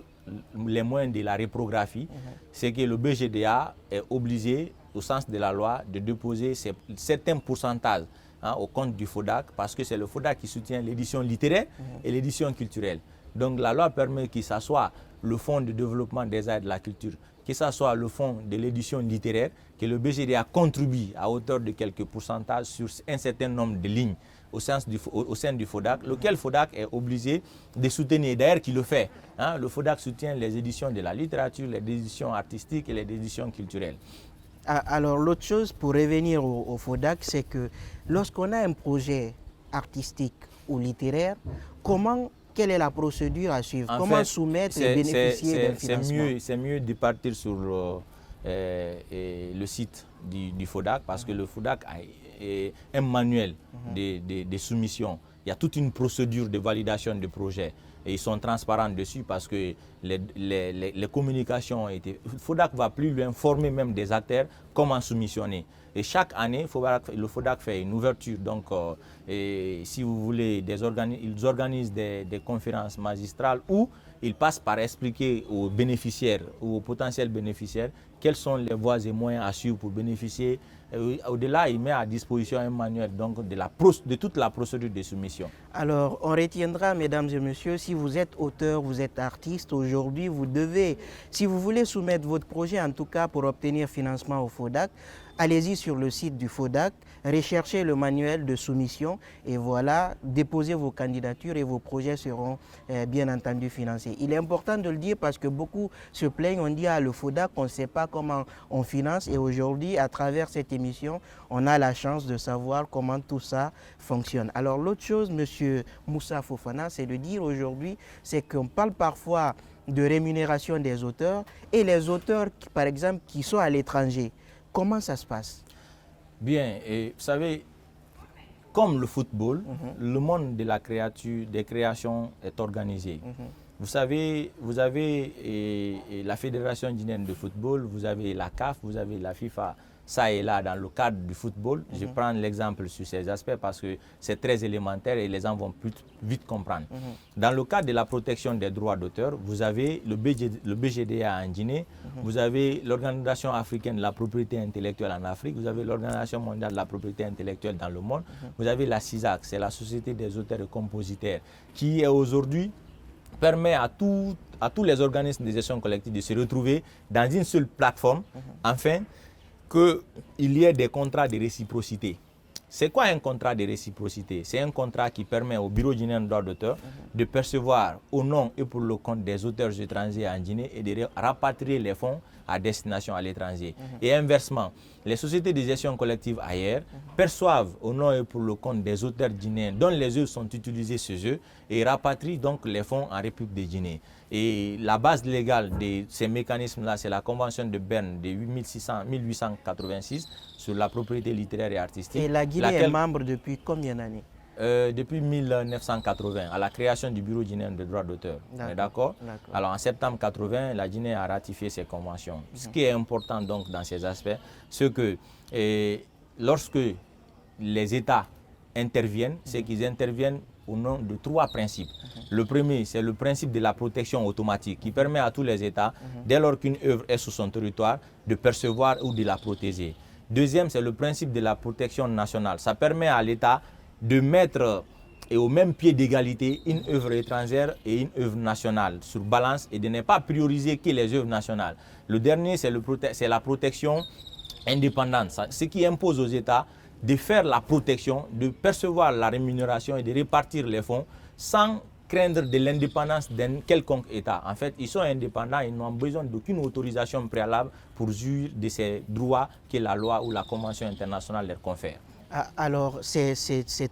les moyens de la reprographie, c'est que le BGDA est obligé, au sens de la loi, de déposer certains pourcentages au compte du FODAC, parce que c'est le FODAC qui soutient l'édition littéraire et l'édition culturelle. Donc la loi permet que ce soit le Fonds de développement des arts et de la culture, que ce soit le Fonds de l'édition littéraire, que le BGDA contribue à hauteur de quelques pourcentages sur un certain nombre de lignes au sein du FODAC, lequel FODAC est obligé de soutenir, d'ailleurs qui le fait. Le FODAC soutient les éditions de la littérature, les éditions artistiques et les éditions culturelles. Alors l'autre chose, pour revenir au FODAC, c'est que lorsqu'on a un projet artistique ou littéraire, quelle est la procédure à suivre? Comment soumettre et bénéficier d'un financement? C'est mieux de partir sur le site du FODAC, parce que le FODAC a un manuel de soumission. Il y a toute une procédure de validation de projet. et ils sont transparents dessus parce que les communications ont été... FODAC va plus loin, former même des acteurs, comment soumissionner. Et chaque année, le FODAC fait une ouverture. Donc, et si vous voulez, ils organisent des conférences magistrales où ils passent par expliquer aux bénéficiaires ou aux potentiels bénéficiaires quelles sont les voies et moyens à suivre pour bénéficier. Au-delà, il met à disposition un manuel donc, de toute la procédure de soumission. Alors, on retiendra, mesdames et messieurs, si vous êtes auteur, vous êtes artiste, aujourd'hui, vous devez, si vous voulez soumettre votre projet, en tout cas pour obtenir financement au FODAC, allez-y sur le site du FODAC, recherchez le manuel de soumission et voilà, déposez vos candidatures et vos projets seront bien entendu financés. Il est important de le dire parce que beaucoup se plaignent, on dit le FODAC, on ne sait pas comment on finance et aujourd'hui, à travers cette émission, on a la chance de savoir comment tout ça fonctionne. Alors l'autre chose, monsieur Moussa Fofana, c'est de dire aujourd'hui, c'est qu'on parle parfois de rémunération des auteurs et les auteurs, par exemple, qui sont à l'étranger. Comment ça se passe? Bien, et vous savez, comme le football, le monde de des créations est organisé. Vous savez, vous avez la Fédération guinéenne de football, vous avez la CAF, vous avez la FIFA, ça et là dans le cadre du football. Je prends l'exemple sur ces aspects parce que c'est très élémentaire et les gens vont plus vite comprendre. Dans le cadre de la protection des droits d'auteur, vous avez le BGDA en Guinée, vous avez l'Organisation africaine de la propriété intellectuelle en Afrique, vous avez l'Organisation mondiale de la propriété intellectuelle dans le monde, vous avez la CISAC, c'est la Société des auteurs et compositeurs, qui est aujourd'hui permet à tous les organismes de gestion collective de se retrouver dans une seule plateforme, afin qu'il y ait des contrats de réciprocité. C'est quoi un contrat de réciprocité? C'est un contrat qui permet au Bureau guinéen de droits d'auteur de percevoir au nom et pour le compte des auteurs étrangers en Guinée et de rapatrier les fonds à destination à l'étranger. Et inversement, les sociétés de gestion collective ailleurs perçoivent au nom et pour le compte des auteurs guinéens dont les œuvres sont utilisées chez eux et rapatrient donc les fonds en République de Guinée. Et la base légale de ces mécanismes-là, c'est la Convention de Berne de 1886 sur la propriété littéraire et artistique. Et la Guinée est membre depuis combien d'années? Depuis 1980, à la création du Bureau guinéen de droits d'auteur. D'accord? Alors en septembre 80, la Guinée a ratifié ces conventions. Ce qui est important donc dans ces aspects, c'est que lorsque les États interviennent, c'est qu'ils interviennent au nom de 3 principes. Le premier, c'est le principe de la protection automatique qui permet à tous les États, dès lors qu'une œuvre est sur son territoire, de percevoir ou de la protéger. Deuxième, c'est le principe de la protection nationale. Ça permet à l'État de mettre au même pied d'égalité une œuvre étrangère et une œuvre nationale sur balance et de ne pas prioriser que les œuvres nationales. Le dernier, c'est la protection indépendante, ce qui impose aux États de faire la protection, de percevoir la rémunération et de répartir les fonds sans craindre de l'indépendance d'un quelconque État. En fait, ils sont indépendants, ils n'ont besoin d'aucune autorisation préalable pour jouir de ces droits que la loi ou la Convention internationale leur confère. Alors, c'est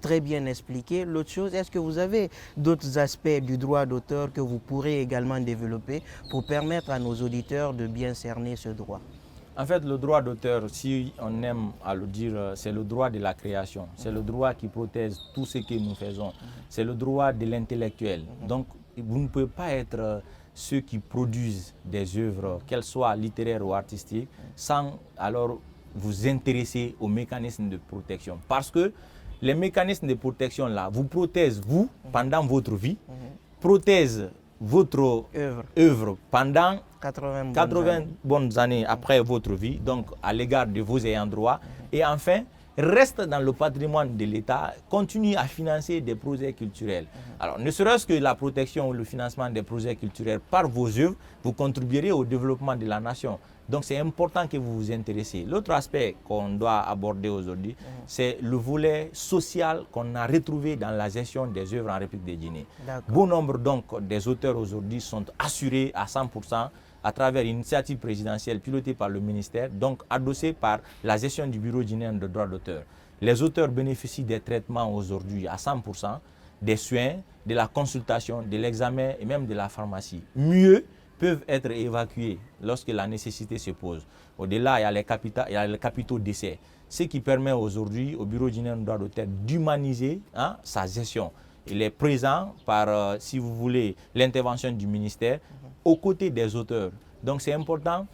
très bien expliqué. L'autre chose, est-ce que vous avez d'autres aspects du droit d'auteur que vous pourrez également développer pour permettre à nos auditeurs de bien cerner ce droit? En fait, le droit d'auteur, si on aime à le dire, c'est le droit de la création. C'est le droit qui protège tout ce que nous faisons. C'est le droit de l'intellectuel. Donc, vous ne pouvez pas être ceux qui produisent des œuvres, qu'elles soient littéraires ou artistiques, sans alors vous intéresser aux mécanismes de protection. Parce que les mécanismes de protection là vous protègent vous pendant votre vie, protègent votre œuvre pendant 80 bonnes années après votre vie, donc à l'égard de vos ayants droit, et enfin reste dans le patrimoine de l'État, continue à financer des projets culturels. Alors, ne serait-ce que la protection ou le financement des projets culturels par vos œuvres, vous contribuerez au développement de la nation. Donc, c'est important que vous vous intéressiez. L'autre aspect qu'on doit aborder aujourd'hui, c'est le volet social qu'on a retrouvé dans la gestion des œuvres en République de Guinée. Bon nombre donc des auteurs aujourd'hui sont assurés à 100% à travers une initiative présidentielle pilotée par le ministère, donc adossée par la gestion du Bureau guinéen de droits d'auteur. Les auteurs bénéficient des traitements aujourd'hui à 100%, des soins, de la consultation, de l'examen et même de la pharmacie. Mieux, peuvent être évacués lorsque la nécessité se pose. Au-delà, il y a les capitaux d'essai, ce qui permet aujourd'hui au Bureau guinéen de droits d'auteur d'humaniser sa gestion. il est présent par, si vous voulez, l'intervention du ministère aux côtés des auteurs. Donc c'est important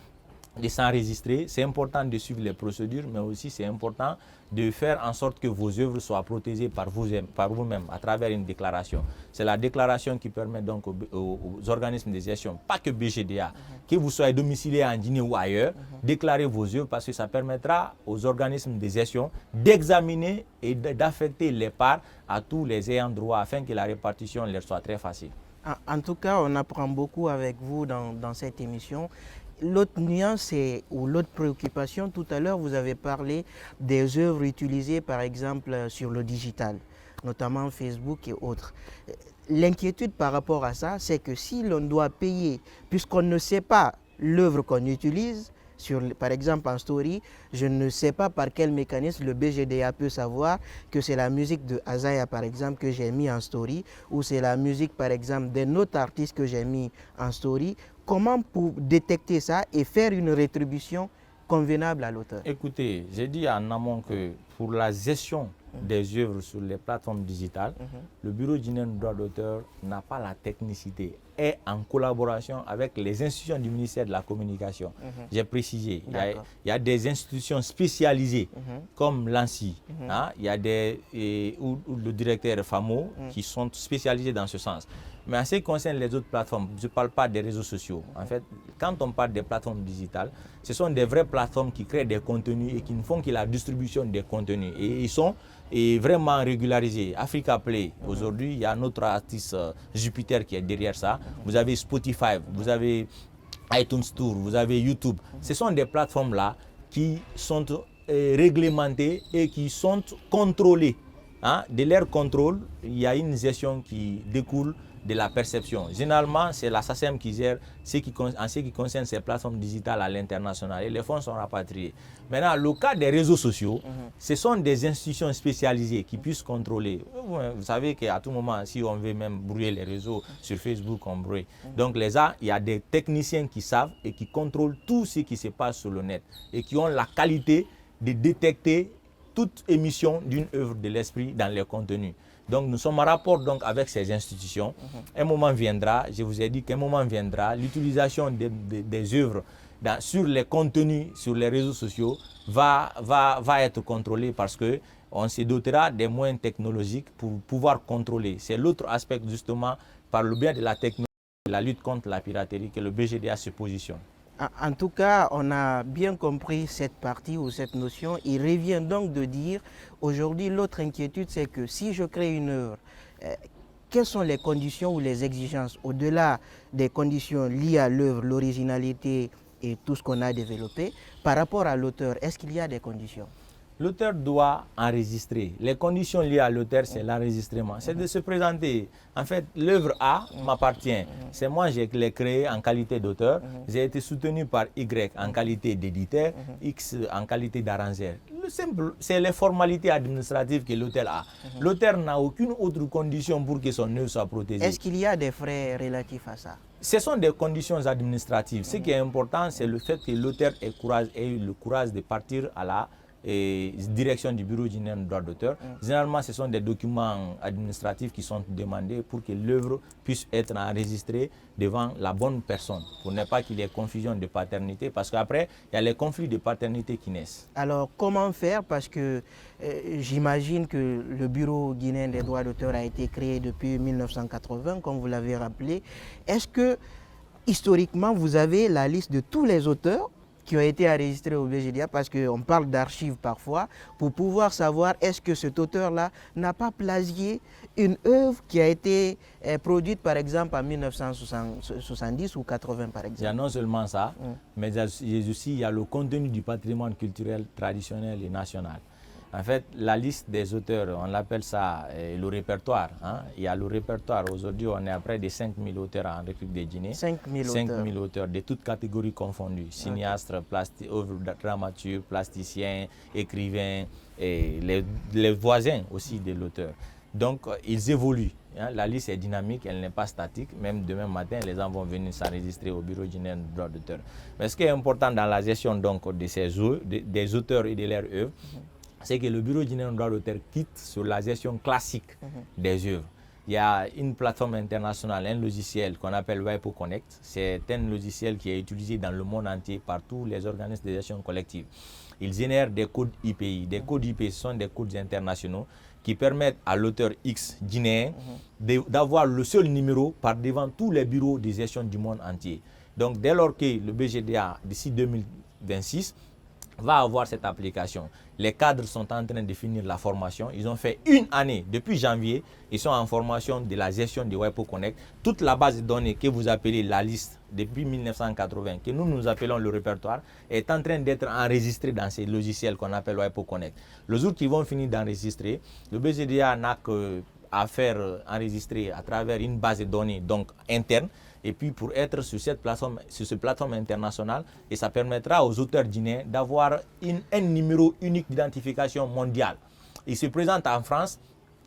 de s'enregistrer, c'est important de suivre les procédures, mais aussi c'est important de faire en sorte que vos œuvres soient protégées par vous-même à travers une déclaration. C'est la déclaration qui permet donc aux organismes de gestion, pas que BGDA, que vous soyez domicilié en Guinée ou ailleurs, déclarer vos œuvres parce que ça permettra aux organismes de gestion d'examiner et d'affecter les parts à tous les ayants droit afin que la répartition leur soit très facile. En tout cas, on apprend beaucoup avec vous dans cette émission. L'autre nuance ou l'autre préoccupation, tout à l'heure, vous avez parlé des œuvres utilisées par exemple sur le digital, notamment Facebook et autres. L'inquiétude par rapport à ça, c'est que si l'on doit payer, puisqu'on ne sait pas l'œuvre qu'on utilise, par exemple en story, je ne sais pas par quel mécanisme le BGDA peut savoir que c'est la musique de Azaya par exemple que j'ai mis en story ou c'est la musique par exemple d'un autre artiste que j'ai mis en story. Comment pour détecter ça et faire une rétribution convenable à l'auteur? Écoutez, j'ai dit en amont que pour la gestion des œuvres sur les plateformes digitales, le Bureau guinéen du droit d'auteur n'a pas la technicité et en collaboration avec les institutions du ministère de la Communication. J'ai précisé, il y a des institutions spécialisées comme l'ANSI, il y a ou le directeur FAMO qui sont spécialisés dans ce sens. Mais en ce qui concerne les autres plateformes, je ne parle pas des réseaux sociaux. En fait, quand on parle des plateformes digitales, ce sont des vraies plateformes qui créent des contenus et qui ne font que la distribution des contenus. Et ils sont vraiment régularisés. Africa Play, aujourd'hui, il y a notre artiste Jupiter qui est derrière ça. Vous avez Spotify, vous avez iTunes Store, vous avez YouTube. Ce sont des plateformes-là qui sont réglementées et qui sont contrôlées. De leur contrôle, il y a une gestion qui découle de la perception. Généralement, c'est la SACEM qui gère en ce qui concerne ces plateformes digitales à l'international et les fonds sont rapatriés. Maintenant, le cas des réseaux sociaux, ce sont des institutions spécialisées qui puissent contrôler. Vous savez qu'à tout moment, si on veut même brouiller les réseaux sur Facebook, on brouille. Donc, il y a des techniciens qui savent et qui contrôlent tout ce qui se passe sur le net et qui ont la qualité de détecter toute émission d'une œuvre de l'esprit dans les contenus. Donc nous sommes en rapport donc avec ces institutions. Un moment viendra, je vous ai dit qu'un moment viendra, l'utilisation des œuvres sur les contenus, sur les réseaux sociaux va être contrôlée parce qu'on se dotera des moyens technologiques pour pouvoir contrôler. C'est l'autre aspect justement par le biais de la technologie, la lutte contre la piraterie que le BGDA se positionne. En tout cas, on a bien compris cette partie ou cette notion. Il revient donc de dire, aujourd'hui, l'autre inquiétude, c'est que si je crée une œuvre, quelles sont les conditions ou les exigences, au-delà des conditions liées à l'œuvre, l'originalité et tout ce qu'on a développé, par rapport à l'auteur, est-ce qu'il y a des conditions? L'auteur doit enregistrer. Les conditions liées à l'auteur, c'est l'enregistrement. C'est de se présenter. En fait, l'œuvre A m'appartient. C'est moi qui l'ai créé en qualité d'auteur. J'ai été soutenu par Y en qualité d'éditeur, X en qualité d'arrangeur. Le simple, c'est les formalités administratives que l'auteur a. L'auteur n'a aucune autre condition pour que son œuvre soit protégée. Est-ce qu'il y a des frais relatifs à ça? Ce sont des conditions administratives. Ce qui est important, c'est le fait que l'auteur ait eu le courage de partir à la direction du Bureau guinéen du droit d'auteur. Généralement, ce sont des documents administratifs qui sont demandés pour que l'œuvre puisse être enregistrée devant la bonne personne, pour ne pas qu'il y ait confusion de paternité, parce qu'après, il y a les conflits de paternité qui naissent. Alors, comment faire? Parce que j'imagine que le Bureau guinéen des droits d'auteur a été créé depuis 1980, comme vous l'avez rappelé. Est-ce que, historiquement, vous avez la liste de tous les auteurs qui ont été enregistrés au BGDA, parce qu'on parle d'archives parfois, pour pouvoir savoir est-ce que cet auteur-là n'a pas plagié une œuvre qui a été produite par exemple en 1970 ou 80 par exemple. Il y a non seulement ça, mais il y a le contenu du patrimoine culturel traditionnel et national. En fait, la liste des auteurs, on l'appelle ça le répertoire. Il y a le répertoire. Aujourd'hui, on est à près de 5000 auteurs en République de Guinée. 5000 auteurs de toutes catégories confondues. Cinéastes, œuvres dramaturges, plasticiens, écrivains, et les voisins aussi de l'auteur. Donc, ils évoluent. La liste est dynamique, elle n'est pas statique. Même demain matin, les gens vont venir s'enregistrer au Bureau guinéen du droit d'auteur. Mais ce qui est important dans la gestion donc, de ces œuvres, des auteurs et de leurs œuvres, c'est que le Bureau guinéen du droit d'auteur quitte sur la gestion classique des œuvres. il y a une plateforme internationale, un logiciel qu'on appelle WIPO Connect. C'est un logiciel qui est utilisé dans le monde entier par tous les organismes de gestion collective. Ils génèrent des codes IPI. Des codes IPI, ce sont des codes internationaux qui permettent à l'auteur X guinéen d'avoir le seul numéro par devant tous les bureaux de gestion du monde entier. Donc, dès lors que le BGDA, d'ici 2026, va avoir cette application. Les cadres sont en train de finir la formation. Ils ont fait une année, depuis janvier, ils sont en formation de la gestion de WIPO Connect. Toute la base de données que vous appelez la liste depuis 1980, que nous appelons le répertoire, est en train d'être enregistrée dans ces logiciels qu'on appelle WIPO Connect. Le jour qu'ils vont finir d'enregistrer, le BGDA n'a qu'à faire enregistrer à travers une base de données donc interne. Et puis pour être sur cette plateforme internationale, et ça permettra aux auteurs guinéens d'avoir un numéro unique d'identification mondiale. Ils se présentent en France,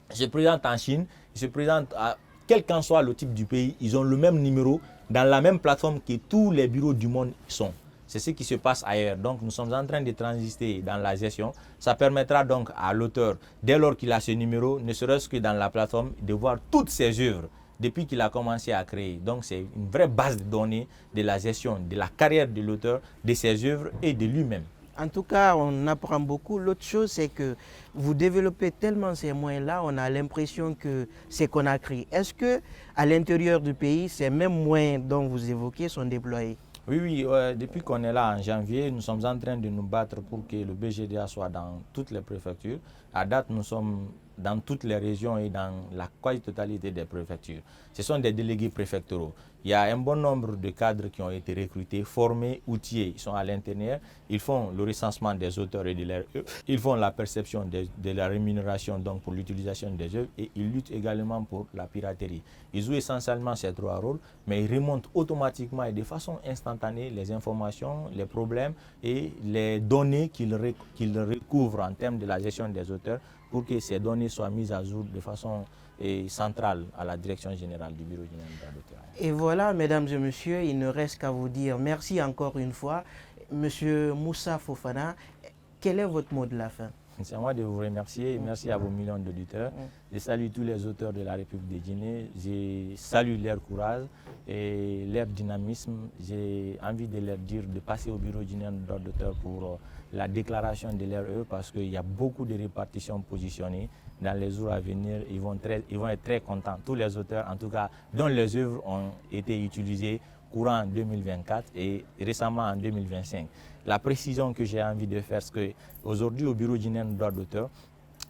ils se présentent en Chine, ils se présentent à quel qu'en soit le type du pays, ils ont le même numéro dans la même plateforme que tous les bureaux du monde sont. C'est ce qui se passe ailleurs. Donc nous sommes en train de transiter dans la gestion. Ça permettra donc à l'auteur, dès lors qu'il a ce numéro, ne serait-ce que dans la plateforme, de voir toutes ses œuvres depuis qu'il a commencé à créer. Donc c'est une vraie base de données de la gestion, de la carrière de l'auteur, de ses œuvres et de lui-même. En tout cas, on apprend beaucoup. L'autre chose, c'est que vous développez tellement ces moyens-là, on a l'impression que c'est Conakry. Est-ce que à l'intérieur du pays, ces mêmes moyens dont vous évoquez sont déployés? Oui, depuis qu'on est là en janvier, nous sommes en train de nous battre pour que le BGDA soit dans toutes les préfectures. À date, nous sommes dans toutes les régions et dans la quasi-totalité des préfectures. Ce sont des délégués préfectoraux. Il y a un bon nombre de cadres qui ont été recrutés, formés, outillés. Ils sont à l'intérieur. Ils font le recensement des auteurs et de leurs œuvres. Ils font la perception de la rémunération donc pour l'utilisation des œuvres et ils luttent également pour la piraterie. Ils jouent essentiellement ces trois rôles, mais ils remontent automatiquement et de façon instantanée les informations, les problèmes et les données qu'ils recouvrent en termes de la gestion des auteurs pour que ces données soient mises à jour de façon centrale à la direction générale du Bureau général des droits d'auteur. Et voilà, mesdames et messieurs, il ne reste qu'à vous dire merci encore une fois. Monsieur Moussa Fofana, quel est votre mot de la fin? C'est à moi de vous remercier. Merci à vos millions d'auditeurs. Je salue tous les auteurs de la République de Guinée. Je salue leur courage et leur dynamisme. J'ai envie de leur dire de passer au Bureau guinéen des droits d'auteur pour la déclaration de leurs œuvres parce qu'il y a beaucoup de répartitions positionnées. Dans les jours à venir, ils vont être très contents. Tous les auteurs, en tout cas, dont les œuvres ont été utilisées courant 2024 et récemment en 2025. La précision que j'ai envie de faire, c'est qu'aujourd'hui, au Bureau guinéen des droits d'auteur,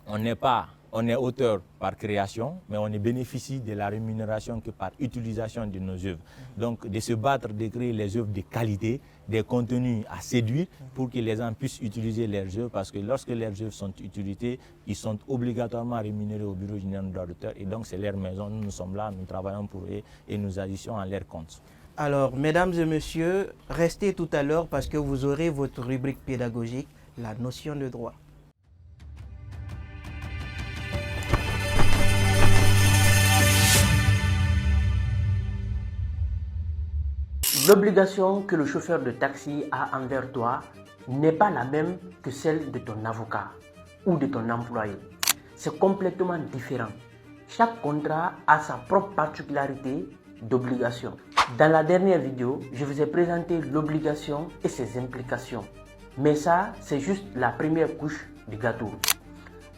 on est auteur par création, mais on ne bénéficie de la rémunération que par utilisation de nos œuvres. Donc, de se battre, de créer les œuvres de qualité, des contenus à séduire pour que les gens puissent utiliser leurs œuvres, parce que lorsque leurs œuvres sont utilisées, ils sont obligatoirement rémunérés au Bureau guinéen des droits d'auteur, et donc c'est leur maison, nous sommes là, nous travaillons pour eux et nous agissons en leur compte. Alors, mesdames et messieurs, restez tout à l'heure parce que vous aurez votre rubrique pédagogique, la notion de droit. L'obligation que le chauffeur de taxi a envers toi n'est pas la même que celle de ton avocat ou de ton employé. C'est complètement différent. Chaque contrat a sa propre particularité d'obligation. Dans la dernière vidéo, je vous ai présenté l'obligation et ses implications. Mais ça, c'est juste la première couche du gâteau.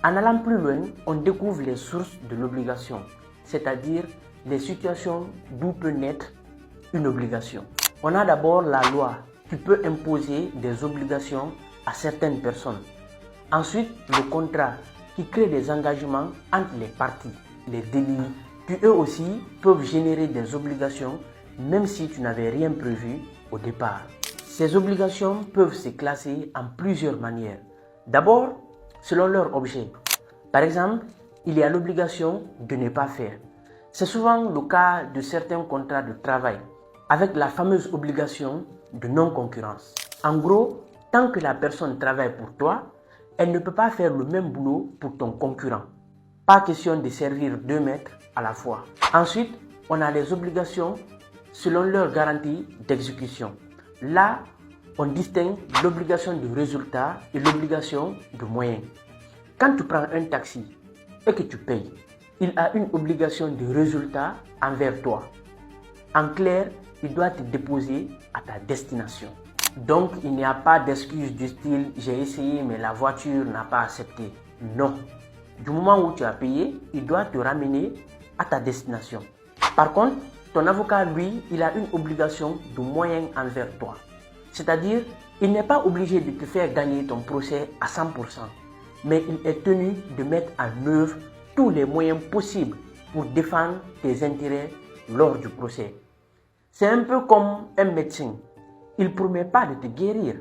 En allant plus loin, on découvre les sources de l'obligation, c'est-à-dire les situations d'où peut naître une obligation. On a d'abord la loi qui peut imposer des obligations à certaines personnes. Ensuite, le contrat qui crée des engagements entre les parties. Les délits qui eux aussi peuvent générer des obligations même si tu n'avais rien prévu au départ. Ces obligations peuvent se classer en plusieurs manières. D'abord, selon leur objet. Par exemple, il y a l'obligation de ne pas faire. C'est souvent le cas de certains contrats de travail, avec la fameuse obligation de non-concurrence. En gros, tant que la personne travaille pour toi, elle ne peut pas faire le même boulot pour ton concurrent. Pas question de servir 2 maîtres à la fois. Ensuite, on a les obligations selon leur garantie d'exécution. Là, on distingue l'obligation de résultat et l'obligation de moyens. Quand tu prends un taxi et que tu payes, il a une obligation de résultat envers toi. En clair, il doit te déposer à ta destination. Donc, il n'y a pas d'excuse du style « j'ai essayé mais la voiture n'a pas accepté ». Non. Du moment où tu as payé, il doit te ramener à ta destination. Par contre, ton avocat, lui, il a une obligation de moyens envers toi. C'est-à-dire, il n'est pas obligé de te faire gagner ton procès à 100%, mais il est tenu de mettre en œuvre tous les moyens possibles pour défendre tes intérêts lors du procès. C'est un peu comme un médecin. Il ne promet pas de te guérir,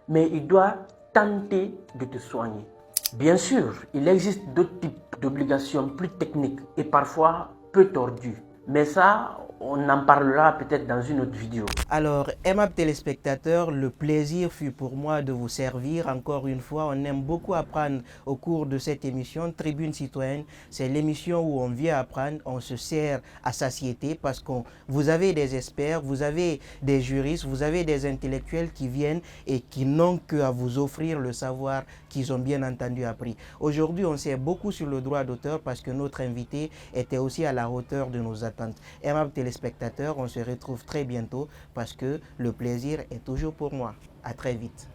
mais il doit tenter de te soigner. Bien sûr, il existe d'autres types d'obligations plus techniques et parfois peu tordues. Mais ça, on en parlera peut-être dans une autre vidéo. Alors, aimables téléspectateurs, le plaisir fut pour moi de vous servir. Encore une fois, on aime beaucoup apprendre au cours de cette émission. Tribune Citoyenne, c'est l'émission où on vient apprendre, on se sert à satiété parce que vous avez des experts, vous avez des juristes, vous avez des intellectuels qui viennent et qui n'ont qu'à vous offrir le savoir qu'ils ont bien entendu appris. Aujourd'hui, on sait beaucoup sur le droit d'auteur parce que notre invité était aussi à la hauteur de nos attentes. Aimables téléspectateurs, on se retrouve très bientôt parce que le plaisir est toujours pour moi. À très vite.